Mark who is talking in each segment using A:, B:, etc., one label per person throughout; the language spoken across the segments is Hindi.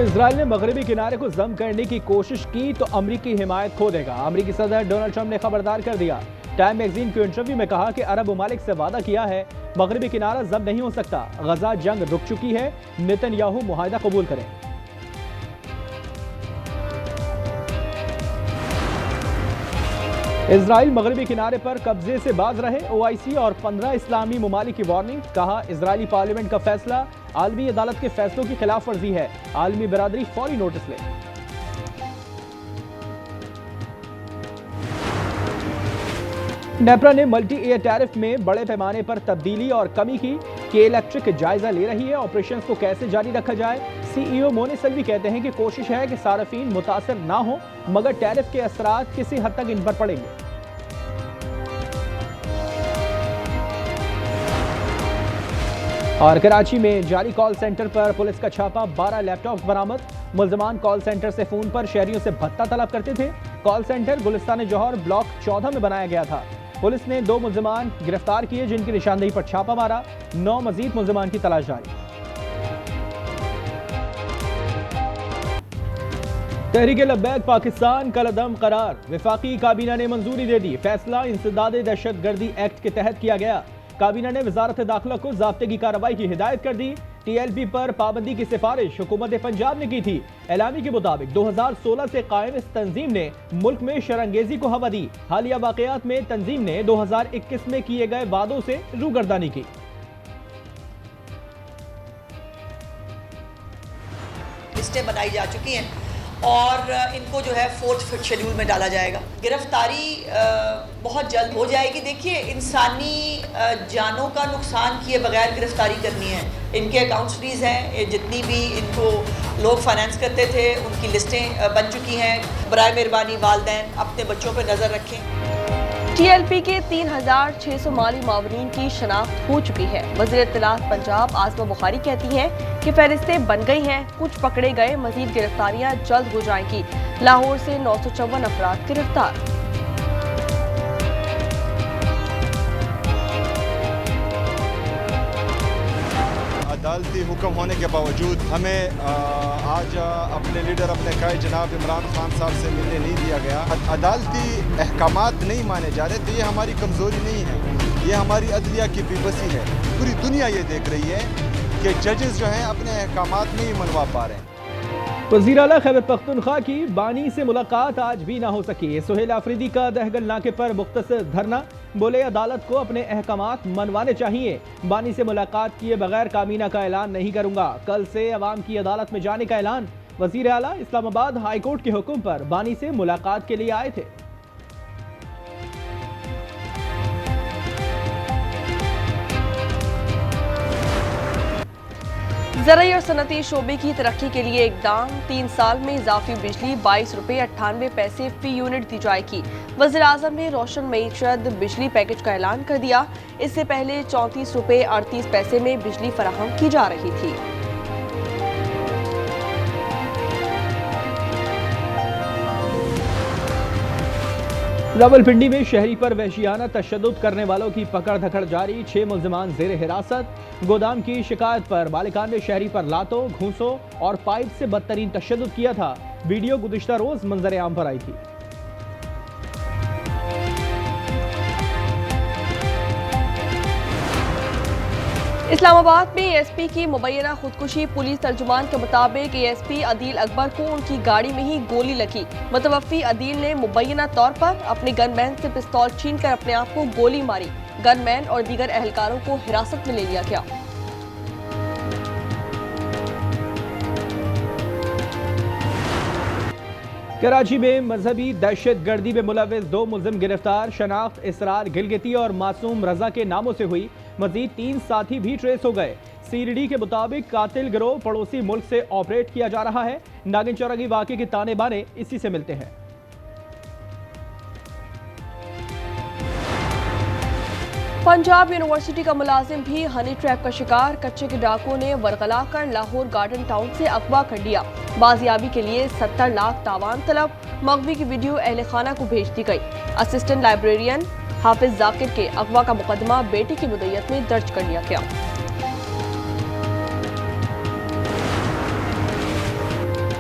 A: इजराइल ने मगरबी किनारे को जम करने की कोशिश की तो अमरीकी हिमायत खो देगा। अमरीकी सदर डोनाल्ड ट्रंप ने खबरदार कर दिया। टाइम मैगजीन के इंटरव्यू में कहा कि अरब ममालिक से वादा किया है मगरबी किनारा जम नहीं हो सकता। गजा जंग रुक चुकी है, नेतन्याहू मुआहदा कबूल करें। इजराइल मगरबी किनारे पर कब्जे से बाज रहे। OIC और 15 इस्लामी ममालिक की वार्निंग। कहा इजरायली पार्लियामेंट का फैसला आलमी अदालत के फैसलों की खिलाफ वर्जी है। आलमी बरादरी फौरी नोटिस ले। नेपरा ने मल्टी एयर टैरिफ में बड़े पैमाने पर तब्दीली और कमी की के इलेक्ट्रिक जायजा ले रही है। ऑपरेशन को कैसे जारी रखा जाए। CEO मोनी सल्वी कहते हैं कि कोशिश है कि सार्फिन मुतासर ना हो, मगर टैरिफ के असरात किसी हद तक इन पर पड़ेंगे। और कराची में जारी कॉल सेंटर पर पुलिस का छापा, 12 लैपटॉप बरामद। मुल्जमान कॉल सेंटर से फोन पर शहरियों से भत्ता तलब करते थे। कॉल सेंटर गुलिस्तान जौहर ब्लॉक 14 में बनाया गया था। पुलिस ने 2 मुल्जमान गिरफ्तार किए जिनकी निशानदेही पर छापा मारा। 9 मजीद मुल्जमान की तलाश जारी। तहरीक लब्बैक पाकिस्तान कलअदम करार। वफाकी काबीना ने मंजूरी दे दी। फैसला इंसदाद दहशतगर्दी एक्ट के तहत किया गया। काबीना ने वजारत दाखिला को ज़ाब्ते की कार्रवाई की हिदायत कर दी। TLP पर पाबंदी की सिफारिश हुकूमत पंजाब ने की थी। एलामी के मुताबिक 2016 से कायम इस तंजीम ने मुल्क में शरंगेजी को हवा दी। हालिया वाकयात में तंजीम ने 2021 में किए गए वादों से रूगर्दानी की।
B: लिस्टें बनाई जा चुकी हैं और इनको जो है 4th शेड्यूल में डाला जाएगा। गिरफ्तारी बहुत जल्द हो जाएगी। देखिए, इंसानी जानों का नुकसान किए बगैर गिरफ्तारी करनी है। इनके अकाउंट्स फ्रीज हैं। जितनी भी इनको लोग फाइनेंस करते थे उनकी लिस्टें बन चुकी हैं। बराए मेहरबानी वालिदैन अपने बच्चों पर नज़र रखें।
C: TLP के 3600 माली मावरीन की शनाख्त हो चुकी है। वज़ीर इत्तलात पंजाब आज़मा बुखारी कहती हैं कि फहरिस्तें बन गई हैं, कुछ पकड़े गए, मजीद गिरफ्तारियां जल्द हो जाएंगी। लाहौर से 954 अफराद गिरफ्तार।
D: अदालती हुक्म होने के बावजूद हमें आज अपने लीडर अपने कायद जनाब इमरान खान साहब से मिलने नहीं दिया गया। अदालती अहकामात नहीं माने जा रहे, तो ये हमारी कमज़ोरी नहीं है, ये हमारी अदलिया की बेबसी है। पूरी दुनिया ये देख रही है कि जजेस जो हैं अपने अहकामात नहीं मनवा पा रहे हैं।
A: वज़ीर आला खैबर पख्तूनख्वा की बानी से मुलाकात आज भी ना हो सकी। सुहेल आफरीदी का दहगल नाके पर मुख्तसर धरना। बोले अदालत को अपने अहकामात मनवाने चाहिए। बानी से मुलाकात किए बगैर काबीना का ऐलान नहीं करूंगा। कल से अवाम की अदालत में जाने का ऐलान। वज़ीर आला इस्लामाबाद हाई कोर्ट के हुक्म पर बानी से मुलाकात के लिए आए थे।
C: ज़राई और सनती शोबे की तरक्की के लिए इकदाम। 3 साल में इजाफी बिजली 22 रुपये 98 पैसे फी यूनिट दी जाएगी। वज़ीर आज़म ने रोशन मईशत बिजली पैकेज का ऐलान कर दिया। इससे पहले 34 रुपये 38 पैसे में बिजली फराहम की जा रही थी।
A: रावलपिंडी में शहरी पर वहशियाना तशद्दुद करने वालों की पकड़ धकड़ जारी। 6 मुल्जिमान जेर हिरासत। गोदाम की शिकायत पर मालिकान ने शहरी पर लातों, घूंसों और पाइप से बदतरीन तशद्दुद किया था। वीडियो गुज़िश्ता रोज मंजर आम पर आई थी।
C: इस्लामाबाद में ASP की मुबैना खुदकुशी। पुलिस तर्जुमान के मुताबिक ASP अदील अकबर को उनकी गाड़ी में ही गोली लगी। मुतवफ़्फ़ी अदील ने मुबैना तौर पर अपने गनमैन से पिस्तौल छीनकर अपने आप को गोली मारी। गनमैन और दीगर एहलकारों को हिरासत में ले लिया गया।
A: कराची में मजहबी दहशतगर्दी में मुलव्विस 2 मुल्जिम गिरफ्तार। शनाख्त इसरार गिलगिती और मासूम रजा के नामों से हुई। मजीद 3 साथी भी ट्रेस हो गए। CRD के मुताबिक कातिल गिरोह पड़ोसी मुल्क से ऑपरेट किया जा रहा है। नागिन चौरंगी वाक़े के ताने बाने इसी से मिलते हैं।
C: पंजाब यूनिवर्सिटी का मुलाजिम भी हनी ट्रैप का शिकार। कच्चे के डाकुओं ने वरगला कर लाहौर गार्डन टाउन से अगवा कर लिया। बाजियाबी के लिए 70 लाख तावान तलब। मगवी की वीडियो अहल खाना को भेज दी गई। असिस्टेंट लाइब्रेरियन हाफिज जाकिर के अगवा का मुकदमा बेटी की मुद्दत में दर्ज कर लिया गया।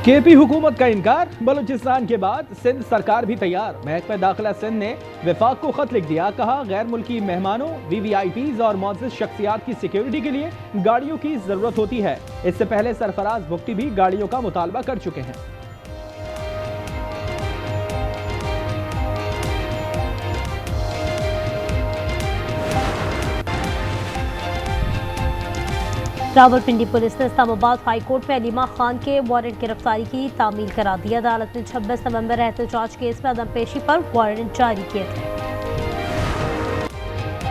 A: केपी हुकूमत का इनकार, बलूचिस्तान के बाद सिंध सरकार भी तैयार। महकमा दाखिला सिंध ने वफाक को खत लिख दिया, कहा गैर मुल्की मेहमानों, VVIPs और मोअज़्ज़ज़ शख्सियात की सिक्योरिटी के लिए गाड़ियों की जरूरत होती है। इससे पहले सरफराज भुगती भी गाड़ियों का मुतालबा कर चुके हैं।
E: रावलपिंडी पुलिस ने इस्लामाबाद हाई कोर्ट में अलीमा खान के वारंट गिरफ्तारी की तामील करा दी। अदालत ने 26 नवंबर एहतजाज केस में अदम पेशी पर वारंट जारी किए थे।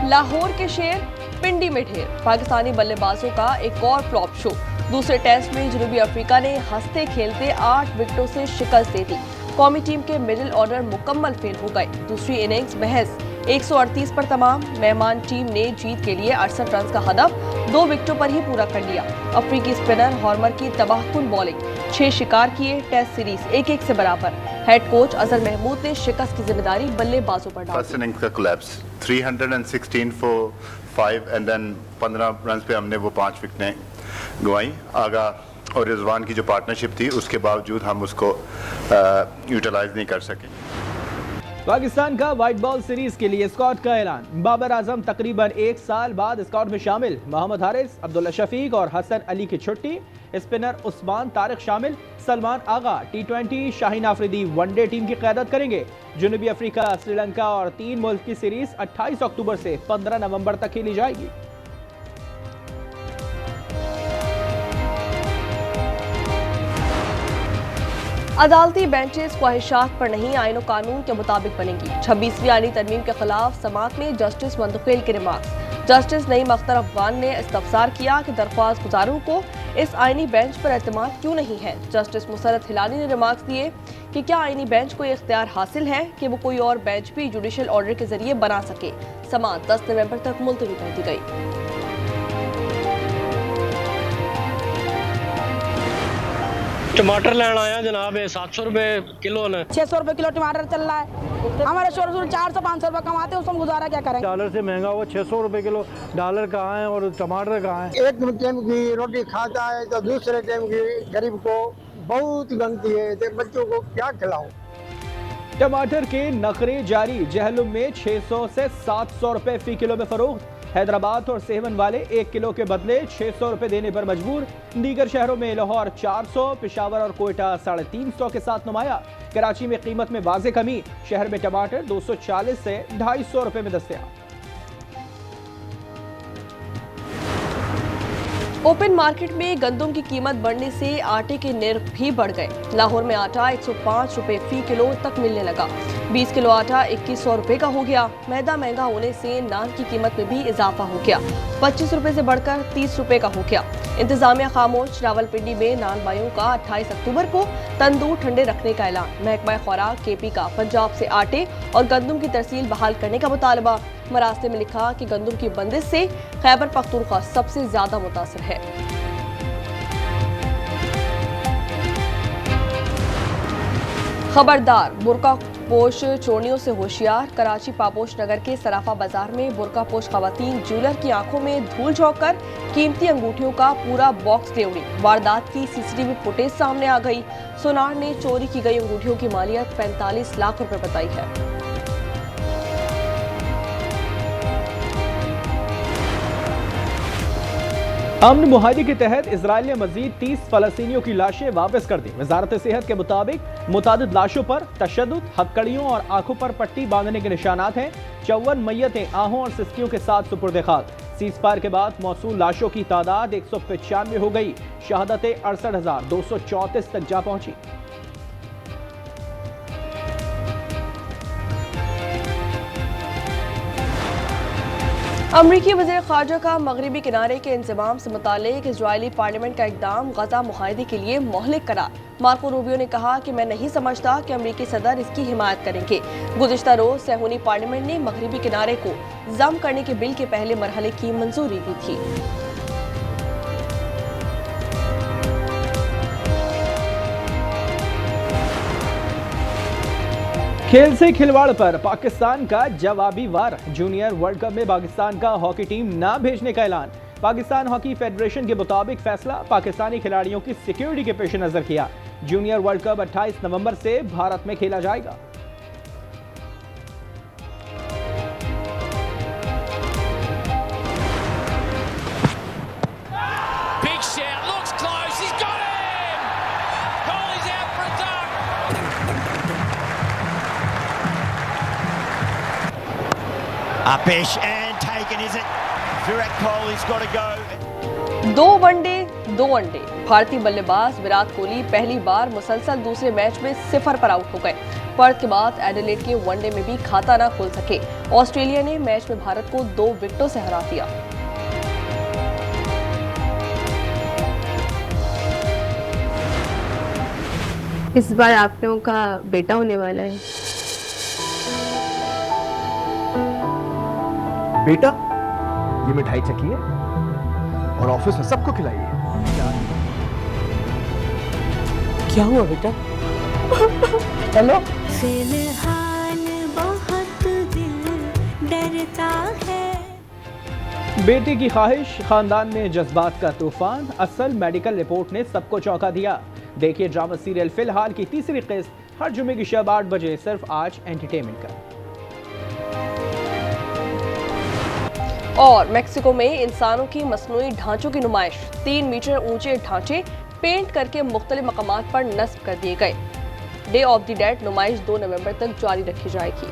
C: लाहौर के शेर पिंडी में ढेर, पाकिस्तानी बल्लेबाजों का एक और फ्लॉप शो। दूसरे टेस्ट में जनूबी अफ्रीका ने हंसते खेलते 8 विकेटों से शिकस्त दे दी। कौमी टीम के मिडिल ऑर्डर मुकम्मल फेल हो गए। दूसरी इनिंग्स महज 138 पर तमाम। मेहमान टीम ने जीत के लिए 68 रन का हदफ 2 विकेटों पर ही पूरा कर लिया। अफ्रीकी स्पिनर हॉर्मर की तबाहकुन बॉलिंग, 6 शिकार किए। टेस्ट सीरीज 1-1 से बराबर। हेड कोच अजहर महमूद ने शिकस्त की जिम्मेदारी बल्लेबाजों पर डाली।
F: फर्स्ट इनिंग्स का collapse 316 for 5 and then 15 run पे हमने वो 5 विकेटें गंवाई। आगा और रिजवान की जो पार्टनरशिप थी उसके बावजूद हम उसको यूटिलाइज नहीं कर सके।
A: पाकिस्तान का व्हाइट बॉल सीरीज के लिए स्क्वाड का ऐलान। बाबर आजम तकरीबन 1 साल बाद स्क्वाड में शामिल। मोहम्मद हारिस, अब्दुल्ला शफीक और हसन अली की छुट्टी। स्पिनर उस्मान तारिक शामिल। सलमान आगा T20, Shaheen Afridi one day team की क़यादत करेंगे। जनूबी अफ्रीका, श्रीलंका और 3 मुल्क की सीरीज 28 अक्टूबर से 15 नवंबर तक खेली जाएगी।
C: अदालती बेंचेस ख्वाहिशात पर नहीं, आईन और कानून के मुताबिक बनेंगी। 26वीं आईनी तरमीम के खिलाफ समाअत में जस्टिस मंतुखेल के रिमार्क्स। जस्टिस नईम अख्तर अफगान ने इस्तफसार किया कि दरख्वास्त गुजारों को इस आईनी बेंच पर एतमाद क्यों नहीं है। जस्टिस मुसरत हिलाली ने रिमार्क्स दिए कि क्या आईनी बेंच को ये इख्तियार हासिल है कि वो कोई और बेंच भी जुडिशल ऑर्डर के जरिए बना सके। समाअत 10 नवंबर तक मुलतवी कर दी गई।
G: टमाटर लेना आया जनाब, 700 रुपए किलो ने।
H: 600 रुपए किलो टमाटर चल रहा है। हमारे शोर 400-500 रुपए कमाते हैं, उसमें गुजारा क्या करें।
I: डॉलर से महंगा हुआ 600 रुपए किलो। डॉलर कहाँ है और टमाटर कहाँ है।
J: एक टाइम की रोटी खाता है तो दूसरे टाइम की गरीब को बहुत गंती है, तो बच्चों को क्या खिलाओ।
A: टमाटर के नखरे जारी। जहलुम में 600 से 700 रुपए फी किलो में फरोख्त। हैदराबाद और सेवन वाले 1 किलो के बदले 600 रुपए देने पर मजबूर। दीगर शहरों में लाहौर 400, पेशावर और कोयटा 350 के साथ नुमाया। कराची में कीमत में वाज़े कमी। शहर में टमाटर 240 से 250 रुपए में दस्तयाब।
C: ओपन मार्केट में गंदम की कीमत बढ़ने से आटे के निर्ख भी बढ़ गए। लाहौर में आटा 105 रुपए फी किलो तक मिलने लगा। 20 किलो आटा 2100 रुपए का हो गया। मैदा महंगा होने से नान की कीमत में भी इजाफा हो गया। 25 रुपए से बढ़कर 30 रुपए का हो गया। इंतजामिया खामोश। रावलपिंडी में नान बाइयों का 28 अक्टूबर को तंदूर ठंडे रखने का ऐलान। महकमा खुराक केपी का पंजाब से आटे और गंदम की तरसील बहाल करने का मुतालबा। मरास्ते में लिखा कि गंदम की बंदिश से खैबर पख्तूनख्वा सबसे ज्यादा मुतासर है। खबरदार, बुर्का पोश चोरियों से होशियार। कराची पापोश नगर के सराफा बाजार में बुर्का पोश खवातीन ज्वेलर की आंखों में धूल झोंककर कीमती अंगूठियों का पूरा बॉक्स ले उड़ी। वारदात की CCTV फुटेज सामने आ गई। सोनार ने चोरी की गई अंगूठियों की मालियत 45 लाख रुपए बताई है।
A: अमन मुआहदे के तहत इजराइल ने मजीद 30 फलस्तीनियों की लाशें वापस कर दी। वजारत सेहत के मुताबिक मुतादिद लाशों पर तशद्दुद, हथकड़ियों और आंखों पर पट्टी बांधने के निशानात हैं। 54 मैयतें आहों और सिस्कियों के साथ सुपुर्द खाक। सीज़फायर के बाद मौसूल लाशों की तादाद 195 हो गई। शहादतें 68,234 तक जा पहुंची।
C: अमरीकी वज़ीर ख़ारजा का मगरबी किनारे के इंतज़ाम से मुतालिक इजरायली पार्लियामेंट का इक़दाम गज़ा मुआहदे के लिए मोहलिक करार। मार्को रूबियो ने कहा कि मैं नहीं समझता कि अमरीकी सदर इसकी हिमायत करेंगे। गुज़िश्ता रोज़ सहूनी पार्लियामेंट ने मगरबी किनारे को ज़म करने के बिल के पहले मरहले की मंजूरी दी थी।
A: खेल से खिलवाड़ पर पाकिस्तान का जवाबी वार। जूनियर वर्ल्ड कप में पाकिस्तान का हॉकी टीम ना भेजने का ऐलान। पाकिस्तान हॉकी फेडरेशन के मुताबिक फैसला पाकिस्तानी खिलाड़ियों की सिक्योरिटी के पेश नजर किया। जूनियर वर्ल्ड कप 28 नवंबर से भारत में खेला जाएगा।
K: Apish and taken, is it? Virat Kohli's got to go.
C: 2 one day 2 अंडे। भारतीय बल्लेबाज विराट कोहली पहली बार मुसलसल दूसरे मैच में 0 पर आउट हो गए। पर्थ के बाद एडिलेड के वनडे में भी खाता ना खोल सके। ऑस्ट्रेलिया ने मैच में भारत को 2 विकेटों से हरा दिया।
L: इस बार आप लोगों का बेटा होने वाला है।
M: बेटा, ये मिठाई चखिए और ऑफिस में सबको खिलाइए।
L: क्या हुआ बेटा?
H: हेलो।
N: फिलहाल बहुत दिल डरता है।
A: बेटी की ख्वाहिश, खानदान में जज्बात का तूफान, असल मेडिकल रिपोर्ट ने सबको चौंका दिया। देखिए ड्रामा सीरियल फिलहाल की तीसरी किस्त हर जुमे की शब 8 बजे सिर्फ आज एंटरटेनमेंट का।
C: और मेक्सिको में इंसानों की मसनूई ढांचों की नुमाइश। 3 मीटर ऊंचे ढांचे पेंट करके मुख्तलिफ मकामात पर नस्ब कर दिए गए। डे ऑफ द डेड नुमाइश 2 नवंबर तक जारी रखी जाएगी।